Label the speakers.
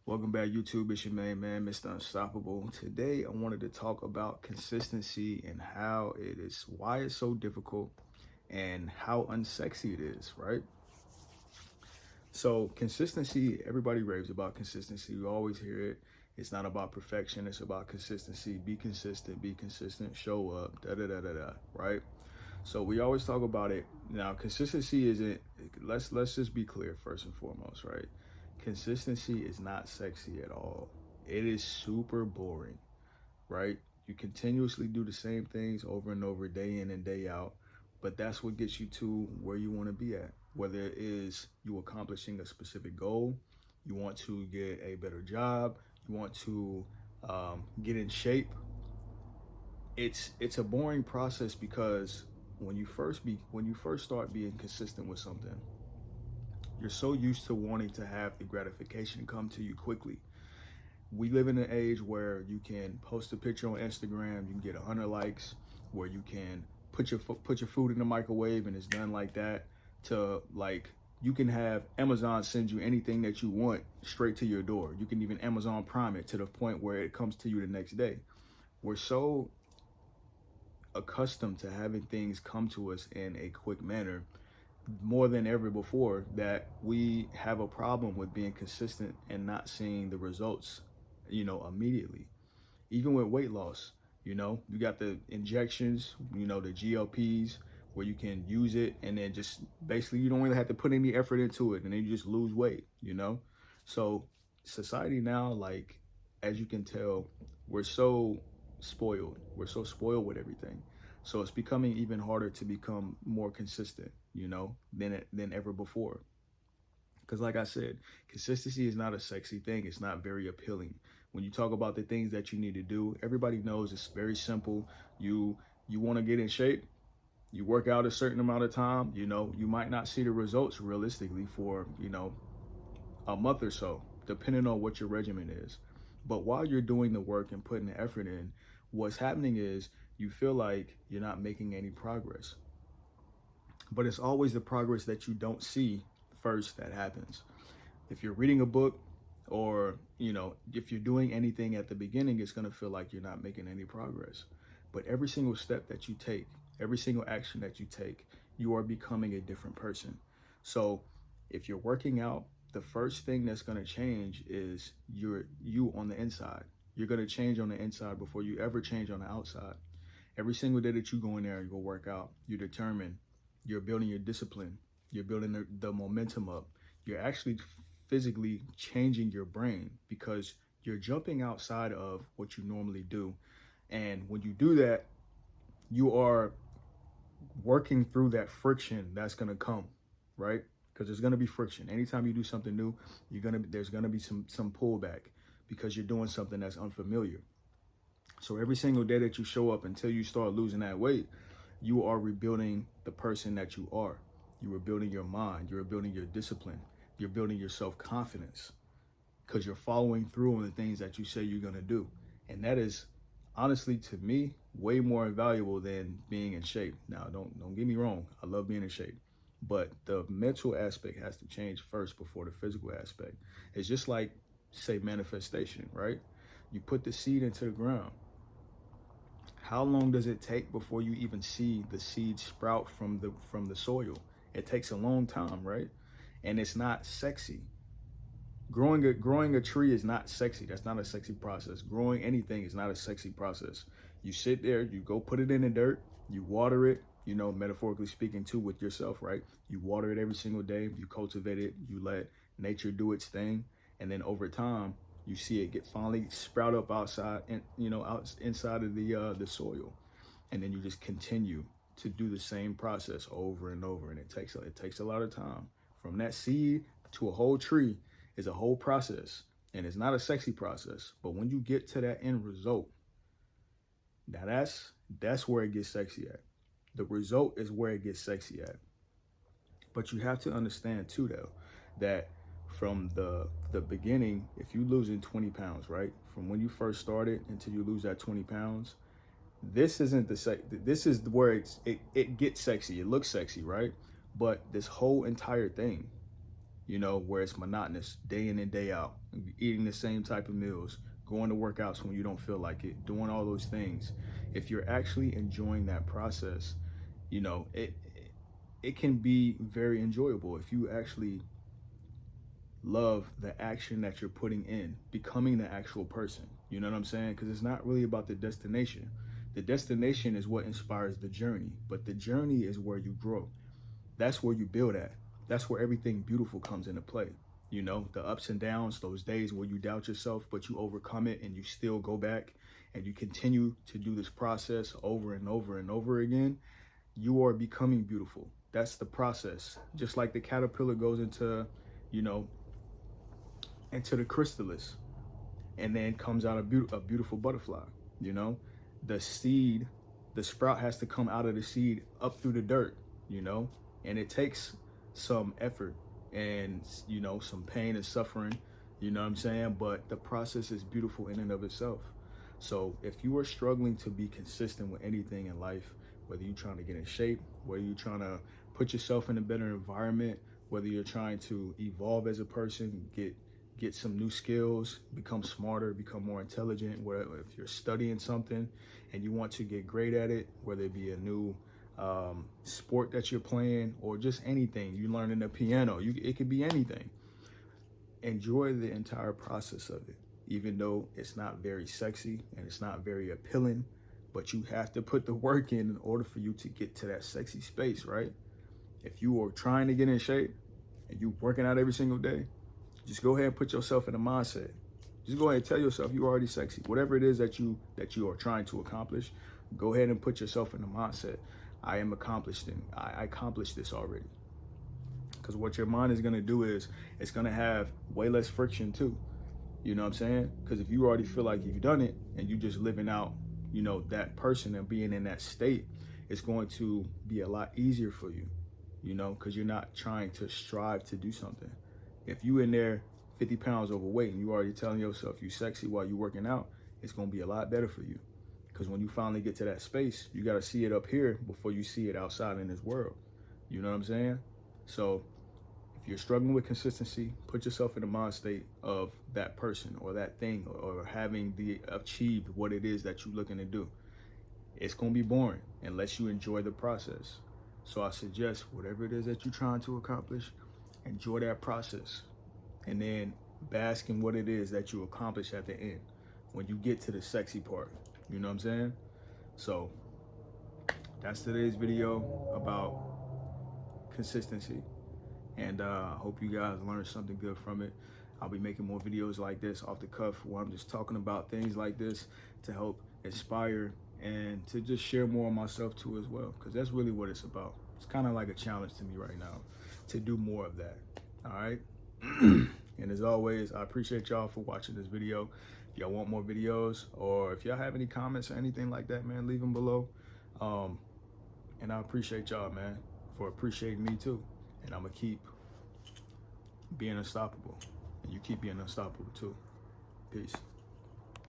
Speaker 1: Welcome back, YouTube. It's your main man, Mr. Unstoppable. Today, I wanted to talk about consistency and why it's so difficult and how unsexy it is, right? So, consistency, everybody raves about consistency. We always hear it. It's not about perfection, it's about consistency. Be consistent, show up, da da da da da, right? So, we always talk about it. Now, consistency isn't, let's just be clear first and foremost, right? Consistency is not sexy at all. It is super boring, right? You continuously do the same things over and over, day in and day out, but that's what gets you to where you want to be at. Whether it is you accomplishing a specific goal, you want to get a better job, you want to get in shape. It's a boring process because when you first start being consistent with something, you're so used to wanting to have the gratification come to you quickly. We live in an age where you can post a picture on Instagram, you can get 100 likes, where you can put your food in the microwave and it's done like that. To like, you can have Amazon send you anything that you want straight to your door. You can even Amazon Prime it to the point where it comes to you the next day. We're so accustomed to having things come to us in a quick manner, more than ever before, that we have a problem with being consistent and not seeing the results, immediately. Even with weight loss, you got the injections, the GLPs, where you can use it and then just basically you don't really have to put any effort into it and then you just lose weight. So society now, like, as you can tell, we're so spoiled. We're so spoiled with everything. So it's becoming even harder to become more consistent, than ever before. Because, like I said, consistency is not a sexy thing. It's not very appealing. When you talk about the things that you need to do, everybody knows it's very simple. You want to get in shape. You work out a certain amount of time. You might not see the results realistically for a month or so, depending on what your regimen is. But while you're doing the work and putting the effort in, what's happening is you feel like you're not making any progress. But it's always the progress that you don't see first that happens. If you're reading a book, or if you're doing anything at the beginning, it's going to feel like you're not making any progress. But every single step that you take, every single action that you take, you are becoming a different person. So if you're working out, the first thing that's going to change is you on the inside. You're going to change on the inside before you ever change on the outside. Every single day that you go in there, you go work out, you're determined, you're building your discipline, you're building the momentum up. You're actually physically changing your brain because you're jumping outside of what you normally do. And when you do that, you are working through that friction that's going to come, right? Because there's going to be friction. Anytime you do something new, there's going to be some pullback because you're doing something that's unfamiliar. So every single day that you show up until you start losing that weight, you are rebuilding the person that you are. You are building your mind. You're building your discipline. You're building your self-confidence because you're following through on the things that you say you're going to do. And that is, honestly, to me, way more valuable than being in shape. Now, don't get me wrong. I love being in shape. But the mental aspect has to change first before the physical aspect. It's just like, say, manifestation, right? You put the seed into the ground. How long does it take before you even see the seed sprout from the soil? It takes a long time, right? And it's not sexy. Growing a tree is not sexy. That's not a sexy process. Growing anything is not a sexy process. You sit there, you go put it in the dirt, you water it, metaphorically speaking too, with yourself, right? You water it every single day, you cultivate it, you let nature do its thing, and then over time, you see it finally sprout up outside and out inside of the soil, and then you just continue to do the same process over and over, and it takes a lot of time. From that seed to a whole tree is a whole process, and it's not a sexy process. But when you get to that end result, now that's where it gets sexy at. The result is where it gets sexy at. But you have to understand too, though, that from the beginning, if you losing 20 pounds, right, from when you first started until you lose that 20 pounds, this isn't this is where it gets sexy. It looks sexy, right? But this whole entire thing, where it's monotonous day in and day out, eating the same type of meals, going to workouts when you don't feel like it, doing all those things. If you're actually enjoying that process, it can be very enjoyable if you actually love the action that you're putting in, becoming the actual person. You know what I'm saying? Because it's not really about the destination. The destination is what inspires the journey, but the journey is where you grow. That's where you build at. That's where everything beautiful comes into play. The ups and downs, those days where you doubt yourself, but you overcome it and you still go back and you continue to do this process over and over and over again. You are becoming beautiful. That's the process. Just like the caterpillar goes into the chrysalis and then comes out a beautiful butterfly. The seed, the sprout has to come out of the seed up through the dirt, and it takes some effort and some pain and suffering, you know what I'm saying? But the process is beautiful in and of itself. So if you are struggling to be consistent with anything in life, whether you're trying to get in shape, whether you're trying to put yourself in a better environment, whether you're trying to evolve as a person, get some new skills, become smarter, become more intelligent, whether if you're studying something and you want to get great at it, whether it be a new sport that you're playing or just anything, you learning the piano, it could be anything. Enjoy the entire process of it, even though it's not very sexy and it's not very appealing, but you have to put the work in order for you to get to that sexy space, right? If you are trying to get in shape and you working out every single day, just go ahead and put yourself in a mindset. Just go ahead and tell yourself you're already sexy. Whatever it is that you are trying to accomplish, go ahead and put yourself in the mindset. I am accomplished and I accomplished this already. Because what your mind is going to do is it's going to have way less friction too. You know what I'm saying? Because if you already feel like you've done it and you just living out, that person and being in that state, it's going to be a lot easier for you, because you're not trying to strive to do something. If you in there 50 pounds overweight and you already telling yourself you sexy while you working out, it's going to be a lot better for you. Because when you finally get to that space, you got to see it up here before you see it outside in this world. You know what I'm saying? So if you're struggling with consistency, put yourself in the mind state of that person or that thing or having achieved what it is that you're looking to do. It's going to be boring unless you enjoy the process. So I suggest whatever it is that you're trying to accomplish, enjoy that process and then bask in what it is that you accomplish at the end when you get to the sexy part. You know what I'm saying? So that's today's video about consistency. And I hope you guys learned something good from it. I'll be making more videos like this off the cuff where I'm just talking about things like this to help inspire and to just share more of myself too as well. Because that's really what it's about. It's kind of like a challenge to me right now to do more of that. All right. And as always, I appreciate y'all for watching this video. If y'all want more videos or if y'all have any comments or anything like that, man, leave them below. And I appreciate y'all, man, for appreciating me too. And I'm gonna keep being unstoppable. And you keep being unstoppable too. Peace.